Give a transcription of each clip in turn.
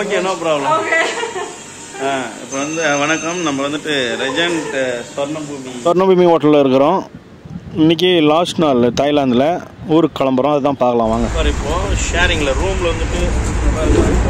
Okay, no problem. இப்போ வந்து வணக்கம். நம்ம வந்துட்டு ரெஜெண்ட் ஸ்வர்ணபூமி ஹோட்டலில் இருக்கிறோம். இன்றைக்கி லாஸ்ட் நாள் தாய்லாந்தில் ஊருக்கு கிளம்புறோம். அதுதான் பார்க்கலாம் வாங்க. சார் இப்போது ஷேரிங்கில் ரூமில் வந்துட்டு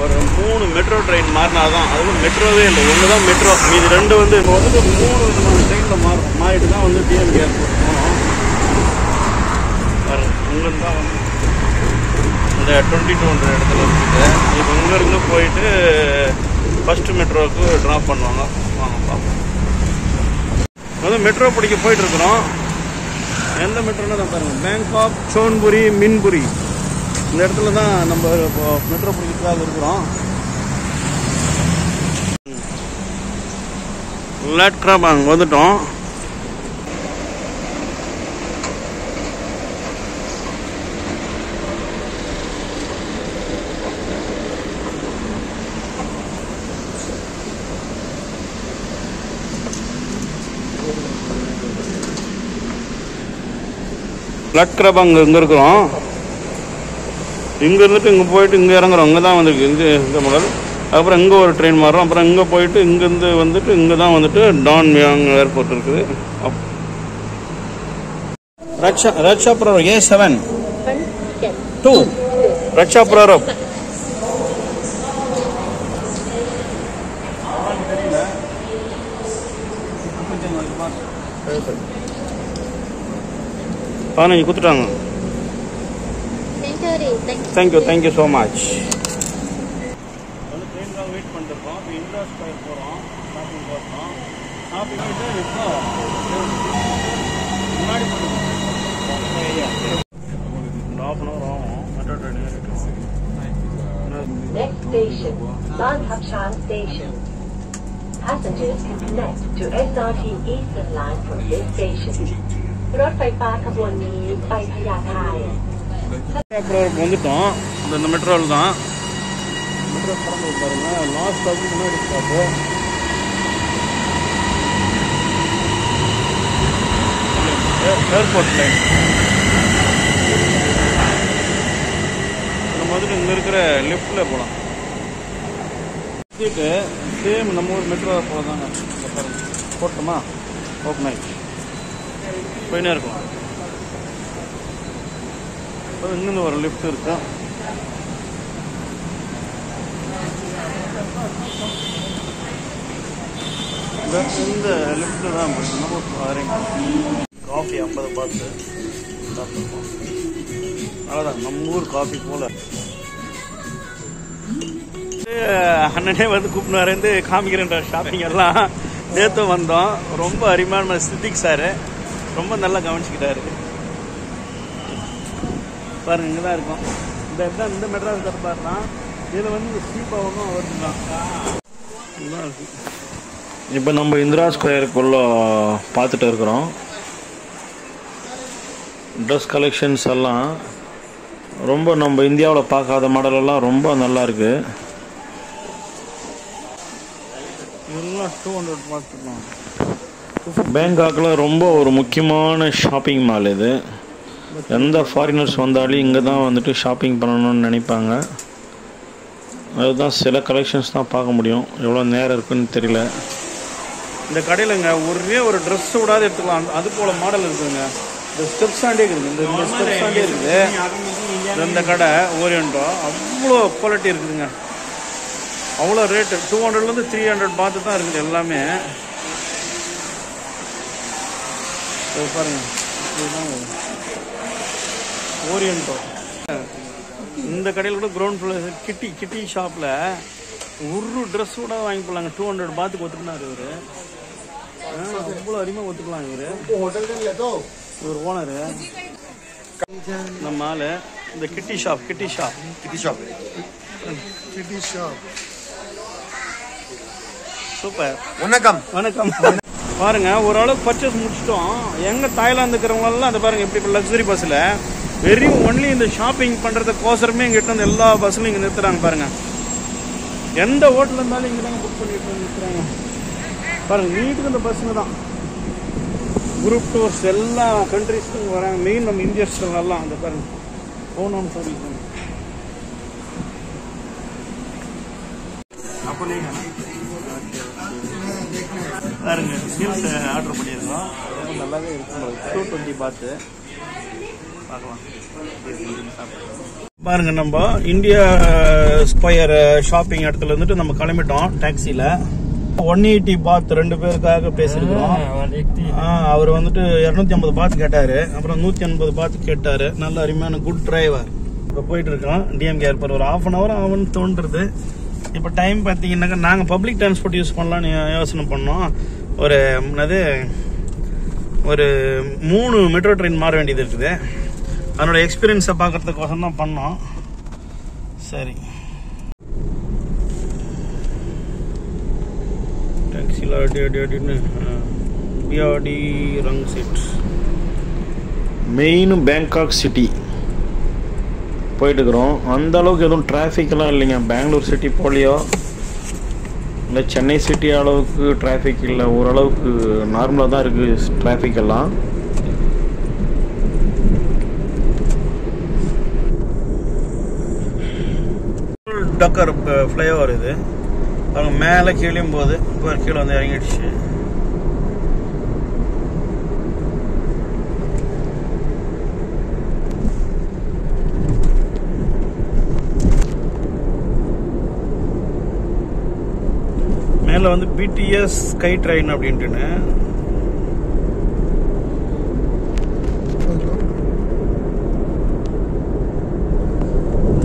ஒரு 3 மெட்ரோ ட்ரெயின் மாறினா தான், அதுவும் மெட்ரோவே இல்லை, ஒன்று தான் மெட்ரோ, மீது 2 வந்து இப்போ வந்துட்டு 3 விதமான ட்ரெயினில் மாறிட்டு தான் வந்து டிஎம்கே ஏர்போர்ட் போனோம். இங்கேருந்து தான் வந்து இந்த 22 இடத்துல இருக்குது. இப்போ இங்கேருந்து போயிட்டு ஃபஸ்ட்டு மெட்ரோவுக்கு ட்ராப் பண்ணுவாங்க. வாங்க பார்ப்போம். வந்து மெட்ரோ பிடிக்க போயிட்டுருக்குறோம். எந்த மெட்ரோனா தான் பாருங்கள், பேங்காக் சோன்புரி மின்புரி, இந்த இடத்துல தான் நம்ம இப்போ மெட்ரோ பிடிக்கிறதுக்காக இருக்கிறோம். லேட் கிராபாங் வந்துட்டோம். லட் கிராபாங் இங்கே இருக்கிறோம். இங்கே இருந்துட்டு இங்கே போயிட்டு இங்கே இறங்குறோம். இங்கே தான் வந்துருக்கு இந்த முதல். அப்புறம் இங்கே ஒரு ட்ரெயின் மாறுறோம். அப்புறம் இங்கே போயிட்டு இங்கேருந்து வந்துட்டு இங்கே தான் வந்துட்டு டான் மியாங் ஏர்போர்ட் இருக்குது. ரட்சா ப்ரோரோ A7 2 ரட்சா ப்ரோரோ. பதினஞ்சு கொடுத்துட்டாங்க. Thank you so much. வந்து ட்ரெயினுக்காக வெயிட் பண்ணிருக்கோம். இப்போ இந்திரா ஸ்கொயர் போகிறோம். ஷாப்பிங் போகிறோம். ஷாப்பிங் போயிட்டு இப்போ முன்னாடி ½ hour ஆகும் metro train. Next station, Banthapchang Station. Passengers can connect to SRT Eastern Line from this station. รถไฟฟ้าขบวนนี้ไปพญาไท வந்துட்டோம். இந்த மெட்ரோவில் தான் மெட்ரோ பறந்து பாருங்க. லாஸ்ட் ஸ்டாப் முன்னாடி ஸ்டாப்பு. Airport line. நம்ம வந்துட்டு இங்கே இருக்கிற லிஃப்டில் போகலாம். சீட்டு சேம் நம்ம ஊர் மெட்ரோ போல தாங்க. போட்டோமா ஓப்பன் ஆகிடுச்சு. போயினே இருக்கும். இங்கிருந்து ஒரு லிஃப்ட் இருக்கு. இந்த லிஃப்ட் தான் காஃபி 50 பாத்து சாப்பிட்டுருக்கோம். அவ்வளோதான், நம்ம ஊர் காஃபி போல. அண்ணனே வந்து கூப்பிட்டு காமிக்கிறேன்ற ஷாப்பிங் எல்லாம் நேற்று வந்தோம். ரொம்ப அருமையான சித்திக் சார் ரொம்ப நல்லா கவனிச்சுக்கிட்டாரு. பாருங்க, இங்கே தான் இருக்கும். இந்த மெட்ராஸ் தரப்பாரு தான். இதில் வந்து ஸ்ரீபாவனும் வருதுதான். இப்போ நம்ம இந்திரா ஸ்கொயருக்குள்ள பார்த்துட்டு இருக்கிறோம். ட்ரெஸ் கலெக்ஷன்ஸ் எல்லாம் ரொம்ப நம்ம இந்தியாவில் பார்க்காத மாடலெல்லாம் ரொம்ப நல்லா இருக்கு. இதெல்லாம் 200 பார்த்துக்கலாம். பேங்காக்கில் ரொம்ப ஒரு முக்கியமான ஷாப்பிங் மால் இது. எந்த ஃபாரினர்ஸ் வந்தாலும் இங்கே தான் வந்துட்டு ஷாப்பிங் பண்ணணும்னு நினைப்பாங்க. அதுதான் சில கலெக்ஷன்ஸ் தான் பார்க்க முடியும். எவ்வளோ நேரம் இருக்குன்னு தெரியல. இந்த கடையிலங்க ஒரே ஒரு ட்ரெஸ் விடாது எடுத்துக்கலாம். அது போல் மாடல் இருக்குதுங்க. இந்த ஸ்டெப்ஸ் ஆண்டே இருக்குது. இந்த ஸ்டெப்ஸ் ஆண்டே இருக்குது. இந்த கடை ஓரியன்டோ அவ்வளோ குவாலிட்டி இருக்குதுங்க. அவ்வளோ ரேட்டு 200லேருந்து 300 பார்த்து தான் இருக்குது எல்லாமே. பாருங்க, ஓரியன்டோ. இந்த கடையில் கூட கிரவுண்ட் ஃப்ளோர் கிட்டி ஷாப்பில் ஒரு ட்ரெஸ் கூட வாங்கி போடலாங்க. 200 பாத்துக்கு ஒத்துக்கினார் இவர். அவ்வளோ அருமையாக ஒத்துக்கலாம் இவர் ஓனரு. நம்ம ஆள் இந்த கிட்டி ஷாப் சூப்பர். வணக்கம். பாருங்க, ஓரளவுக்கு பர்ச்சேஸ் முடிச்சிட்டோம். எங்க தாய்லாந்து இருக்கிறவங்கலாம் அதை பாருங்க, இப்படி லக்ஸரி பஸ்ல வெறும் ஒன்லி இந்த ஷாப்பிங் பண்றதுக்கோசரமே இங்கிட்ட வந்து எல்லா பஸ்லையும் இங்க நிறுத்துறாங்க. பாருங்க, எந்த ஹோட்டல் இருந்தாலும் இங்க தாங்க புக் பண்ணிட்டு நிறுத்துறாங்க. பாருங்க, நீட்டுக்கு இந்த பஸ்ஸுங்க தான். குரூப் டூர்ஸ் எல்லா கண்ட்ரீஸ்க்கும் வராங்க. மெயின் நம்ம இந்தியர்ஸ் எல்லாம் அந்த பாருங்க போனோம்னு சொல்லி பாருங்க மீல்ஸ் ஆர்டர் பண்ணியிருக்கோம். நல்லாவே இருக்கும். 220 பாத்து பார்க்கலாம். பாருங்க நம்ம இந்தியா ஸ்கொயர் ஷாப்பிங் இடத்துல வந்துட்டு நம்ம கிளம்பிட்டோம் டாக்ஸில. 180 பாத் 2 பேருக்காக பேசிருக்கோம். அவர் வந்துட்டு 250 பாத் கேட்டாரு, அப்புறம் 180 பாத் கேட்டாரு. நல்ல அருமையான குட் டிரைவர். இப்போ போயிட்டு இருக்கோம் டிஎம்கே ஏர்போர்ட். ஒரு 1/2 hour ஆகும்னு தோன்றுறது. இப்போ டைம் பார்த்தீங்கன்னாக்கா நாங்கள் பப்ளிக் டிரான்ஸ்போர்ட் யூஸ் பண்ணலான்னு யோசனை பண்ணோம். ஒரு 3 மெட்ரோ ட்ரெயின் மாற வேண்டியது இருக்குது. அதனோட எக்ஸ்பீரியன்ஸை பார்க்கறதுக்கோசம் தான் பண்ணோம். சரி, டாக்ஸியில் அடின்னு பிஆர்டி ரங் சீட். மெயின் பேங்காக் சிட்டி போயிட்டு இருக்கிறோம். அந்த அளவுக்கு எதுவும் டிராஃபிக்லாம் இல்லைங்க. பெங்களூர் சிட்டி போலியோ இல்லை சென்னை சிட்டி அளவுக்கு டிராஃபிக் இல்லை. ஓரளவுக்கு நார்மலாக தான் இருக்குது டிராஃபிக் எல்லாம். டக்கர் ஃப்ளைஓவர் இது. அவங்க மேலே கீழேயும் போகுது. இப்போ கீழே வந்து இறங்கிடுச்சு. மேலே வந்து பிடிஎஸ் ஸ்கை ட்ரெயின் அப்படின்ட்டுன்னு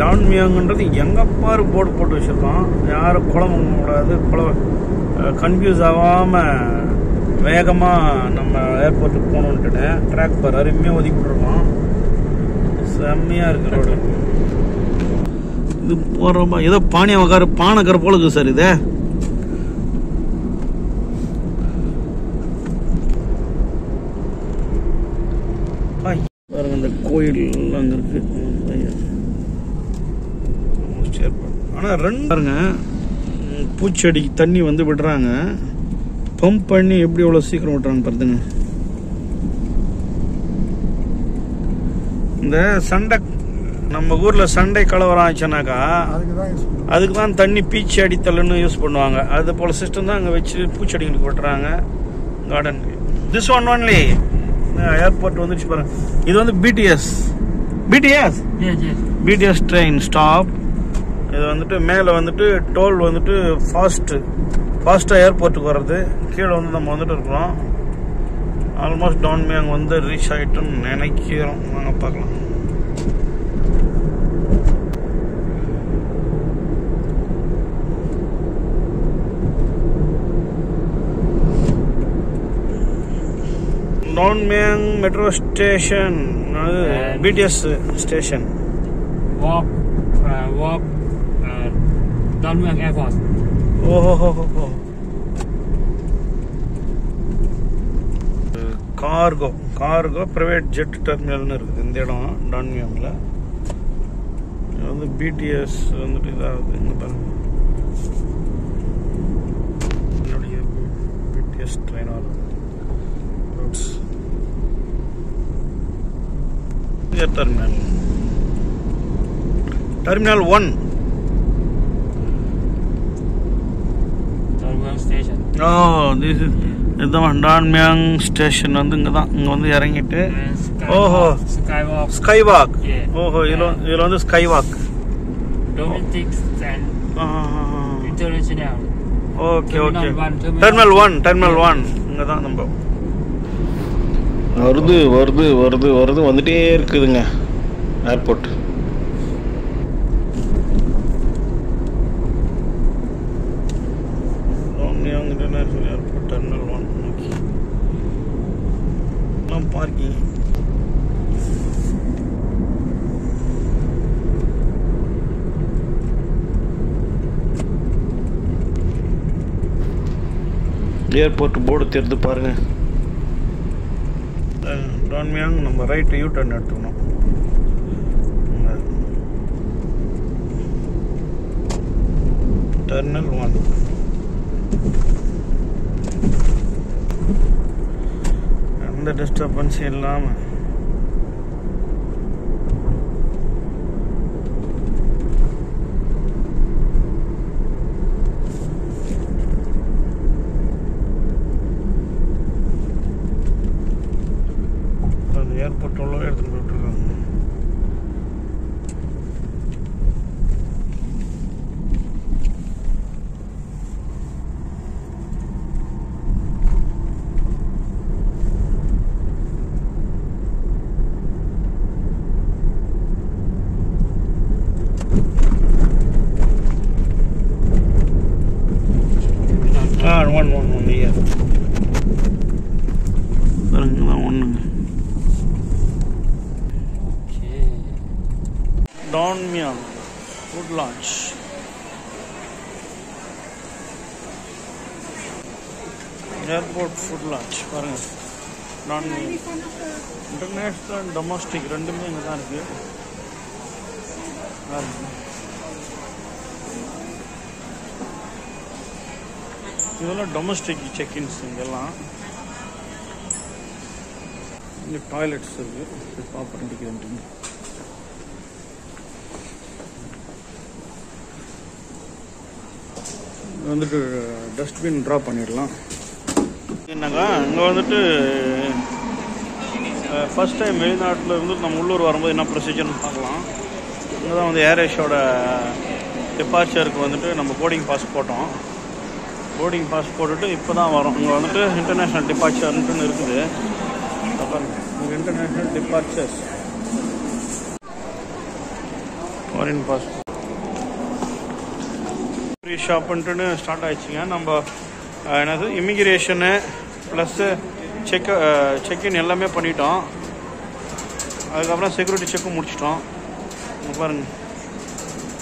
டான்மியாங்ன்றது எங்கே பாரு போர்டு போட்டு வச்சுருக்கோம். யாரும் குழம்பு கூடாது, கன்ஃபியூஸ் ஆகாமல் வேகமாக நம்ம ஏர்போர்ட்டுக்கு போகணுன்ட்டு ட்ராக் பார் அருமையாக ஒதுக்கி விட்டுருக்கோம். செம்மையாக இருக்கு ரோடு. இது போகிறோமா ஏதோ பானைக்கரை போல இருக்குது சார். இது பாருங்க, இந்த கோயில் அங்கே இருக்கு. ஆனால் 2 பாருங்க பூச்செடிக்கு தண்ணி வந்து விடுறாங்க. பம்ப் பண்ணி எப்படி எவ்வளோ சீக்கிரம் விட்டுறாங்க பாருங்க. இந்த சண்டை நம்ம ஊரில் சண்டை கலவரம் ஆச்சுனாக்கா அதுக்கு தான் தண்ணி பீச்சி அடித்தல்னு யூஸ் பண்ணுவாங்க. அது போல் சிஸ்டம் தான் அங்கே வச்சு பூச்செடிங்களுக்கு விட்டுறாங்க garden. This one only airport வந்துச்சு பாருங்க. இது வந்து பிடிஎஸ் ட்ரெயின் ஸ்டாப். இது வந்துட்டு மேலே வந்துட்டு டோல் வந்துட்டு ஃபாஸ்ட்டாக ஏர்போர்ட்டுக்கு வர்றது. கீழே வந்து நம்ம வந்துட்டு இருக்கிறோம். ஆல்மோஸ்ட் டான்மியாங் வந்து ரீச் ஆகிட்டோன்னு நினைக்கிறோம். வாங்க பார்க்கலாம். Don Mueang metro station, BTS station. Walk Dongmyeong Airport. ஓஹோ, கார்கோ பிரைவேட் ஜெட் டெர்மினல்னு இருக்குது இந்த இடம் டான்மியாங்கில். இது வந்து பிடிஎஸ் வந்துட்டு இதாகுது. இங்கே பாருங்க, என்னுடைய பிடிஎஸ் ட்ரெயின் ஆகுது. Terminal 1 Station. This is Don Mueang station வந்து இங்கே தான். இங்கே வந்து இறங்கிட்டு ஸ்கைவாக். ஓஹோ, இதில் வந்து skywalk. Domestics and international. Okay. Terminal 1 இங்கே தான் நம்ம. வருது வந்துட்டே இருக்குதுங்க airport. International airport Terminal 1. Parking. Airport board தெரிந்து பாருங்க. டான்மியாங் நம்ம ரைட் யூ டர்ன் எடுத்துக்கணும். Terminal 1. எந்த டிஸ்டர்பன்ஸ் இல்லாமல் ஏர்போர்ட் ஃபுட் லான்ச் பாருங்கள். நான் இன்டர்நேஷ்னல் அண்ட் டொமஸ்டிக் ரெண்டுமே இங்கே தான் இருக்குது. இதெல்லாம் டொமஸ்டிக் செக்இன்ஸ். இங்கெல்லாம் இங்கே டாய்லெட்ஸ் இருக்குது. பார்ப்பேன் வந்துட்டு டஸ்ட்பின் ட்ராப் பண்ணிடலாம். என்னங்க இங்கே வந்துட்டு ஃபஸ்ட் டைம் வெளிநாட்டில் இருந்து நம்ம உள்ளூர் வரும்போது என்ன ப்ரொசீஜர்னு பார்க்கலாம். இங்கே தான் வந்து ஏர் ஏஷியாவோட டிபார்ச்சருக்கு வந்துட்டு நம்ம போர்டிங் பாஸ் போட்டோம். போர்டிங் பாஸ் போட்டுட்டு இப்போ தான் வரோம். இங்கே வந்துட்டு இன்டர்நேஷ்னல் டிபார்ச்சர்ன்ட்டுன்னு இருக்குது. இங்கே international departures foreign pass free ஷாப்புன்ட்டுன்னு ஸ்டார்ட் ஆகிடுச்சிங்க. நம்ம என்னது இமிக்ரேஷனு ப்ளஸ்ஸு செக்இன் எல்லாமே பண்ணிட்டோம். அதுக்கப்புறம் செக்யூரிட்டி செக்கும் முடிச்சிட்டோம். இங்கே பாருங்கள்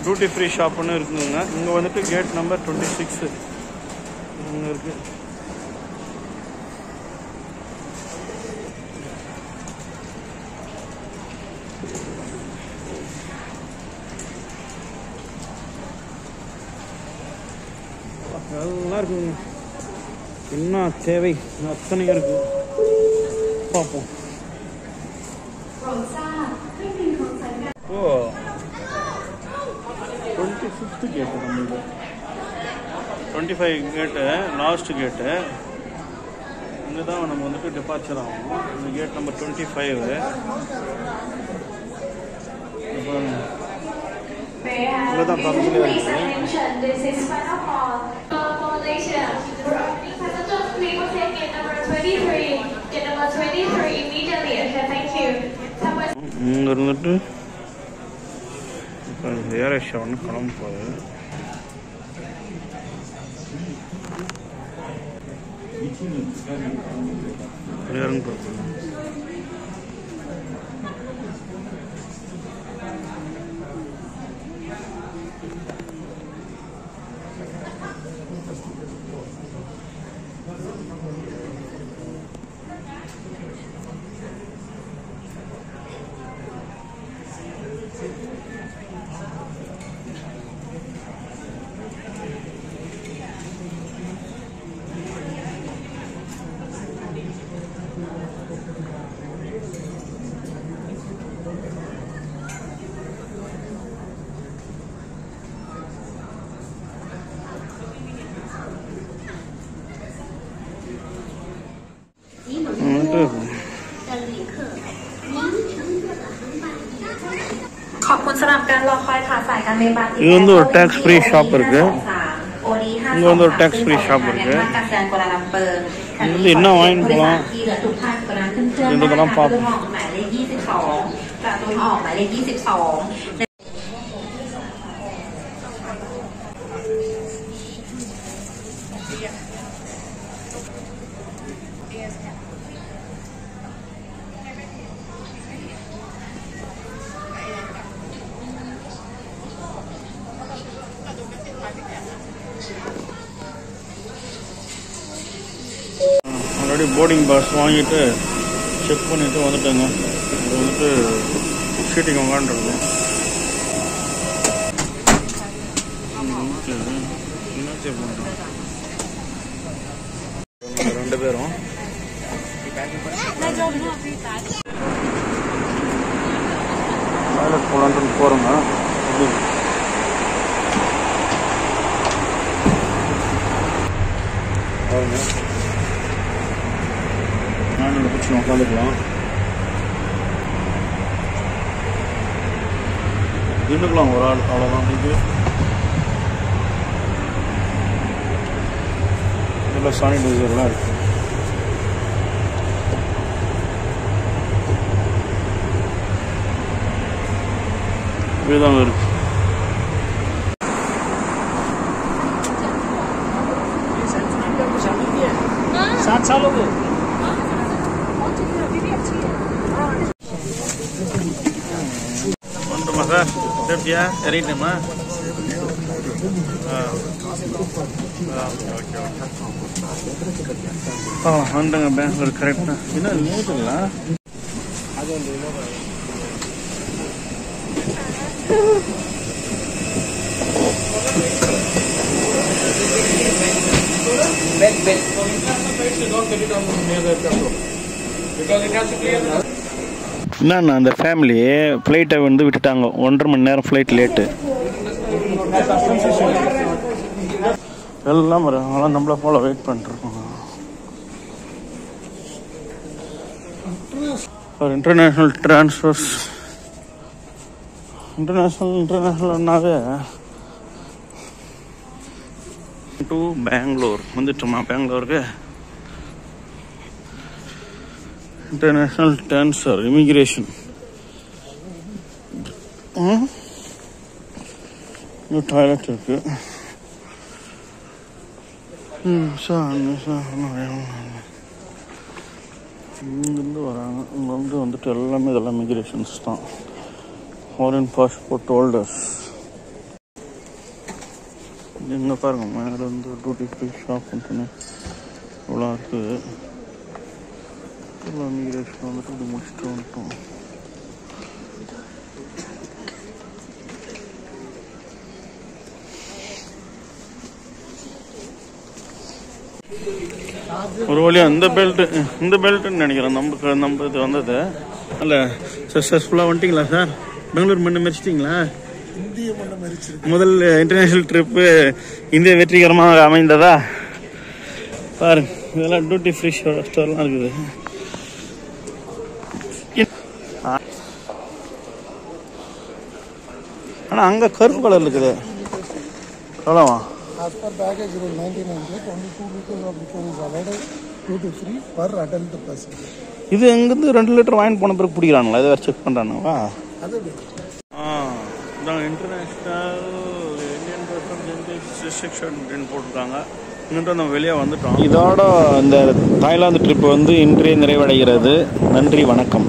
டியூட்டி ஃப்ரீ ஷாப்புன்னு இருக்குதுங்க. இங்கே வந்துட்டு கேட் நம்பர் 26 இங்கே இருக்குது. நல்லா இருக்குங்க. என்ன தேவை அத்தனையும் இருக்கு. பார்ப்போம். ஓ 25th கேட்டு நம்மளுக்கு 25 கேட்டு லாஸ்ட் கேட்டு. இங்கே தான் நம்ம வந்துட்டு டிபார்ச்சர் ஆகும். இந்த கேட் நம்பர் 25. இங்கே தான் பக்கத்துலேயே இருக்குது. இங்கே இருந்துட்டு ஏர் ஏஷியா ஒன்று கிளம்ப போகுது. இறங்க போகுது. இது வந்து ஒரு டேக்ஸ் ஃப்ரீ ஷாப் இருக்கு. இங்க வந்து ஒரு டேக்ஸ் ஃப்ரீ ஷாப் இருக்கு. இது வந்து என்ன வாங்கிட்டு போகலாம் இதெல்லாம் பார்ப்போம். ஆல்ரெடி போர்டிங் பாஸ் வாங்கிட்டு செக் பண்ணிட்டு வந்துட்டேங்க. இது வந்துட்டு ஷீட்டிங் உட்காந்துருக்கோம். ரெண்டு பேரும் டாய்லெட் போகலான்ட்டு போகிறோங்க. நானும் பிடிச்சி உட்காந்துக்கலாம். நின்றுக்கலாம் ஒரு ஆள், அவ்வளோதான். இது இதில் சானிடைசர்லாம் இருக்குது. இதுதான் இருக்கு. வந்துமா சார்? சேஃப்டியா இறங்கிட்டேம்மா? வந்துங்க பெங்களூர் கரெக்டா என்ன லேட் இல்லை என்னண்ணா அந்த ஃபேமிலி ஃப்ளைட்டை வந்து விட்டுட்டாங்க 1.5 மணி நேரம் ஃப்ளைட் லேட்டு எல்லாம் அதெல்லாம் நம்மள போல வெயிட் பண்ணிட்டுருக்கோம் ஃபார் இன்டர்நேஷ்னல் ட்ரான்ஸ்ஃபர்ஸ் இன்டர்நேஷ்னல்னாவே டு பெங்களூர் வந்துட்டோமா பெங்களூருக்கு இன்டர்நேஷ்னல் ட்ரான்ஸ்ஃபர் இமிக்ரேஷன் இங்கே டாய்லெட் இருக்கு இங்கேருந்து வராங்க இங்கே வந்துட்டு எல்லாமே இதெல்லாம் இமிக்ரேஷன்ஸ் தான் ஃபாரின் பாஸ்போர்ட் ஹோல்டர்ஸ் இங்கே பாருங்க மேலே வந்து டியூட்டி ஃப்ரீ ஷாப் வந்துட்டு இவ்வளோ இருக்குது இவ்வளோ இமிக்ரேஷன் வந்துட்டு இப்படி முடிச்சுட்டு வந்துட்டோம் ஒரு வழியா இந்த பெல்ட்டுன்னு நினைக்கிறேன் நம்ம இது வந்தது அல்ல சக்ஸஸ்ஃபுல்லாக வந்துட்டீங்களா சார் பெங்களூர் மண்ணை மறிச்சிட்டிங்களா முதல் இன்டர்நேஷ்னல் ட்ரிப்பு இந்தியா வெற்றிகரமாக அமைந்ததா பாருங்க இதெல்லாம் டியூட்டி ஃப்ரீ ஸ்டோர்லாம் இருக்குது ஆனால் அங்கே கருப்பு கலர் இருக்குது எவ்வளோவா As per baggage rule 1900, only 2 liters of liquor is allowed duty free per adult person. இது எங்கேருந்து 2 லிட்டர் வாங்கி போன பிறகு பிடிக்கிறாங்களா இதை வேறு செக் பண்ணுறானுவா இதான் இன்டர்நேஷ்னல் இந்தியன் ரெஸ்ட்ரிக்ஷன் போட்டிருக்காங்க இங்கிட்ட நம்ம வெளியே வந்துட்டோம் இதோட இந்த தாய்லாந்து ட்ரிப் வந்து இன்றே நிறைவடைகிறது நன்றி வணக்கம்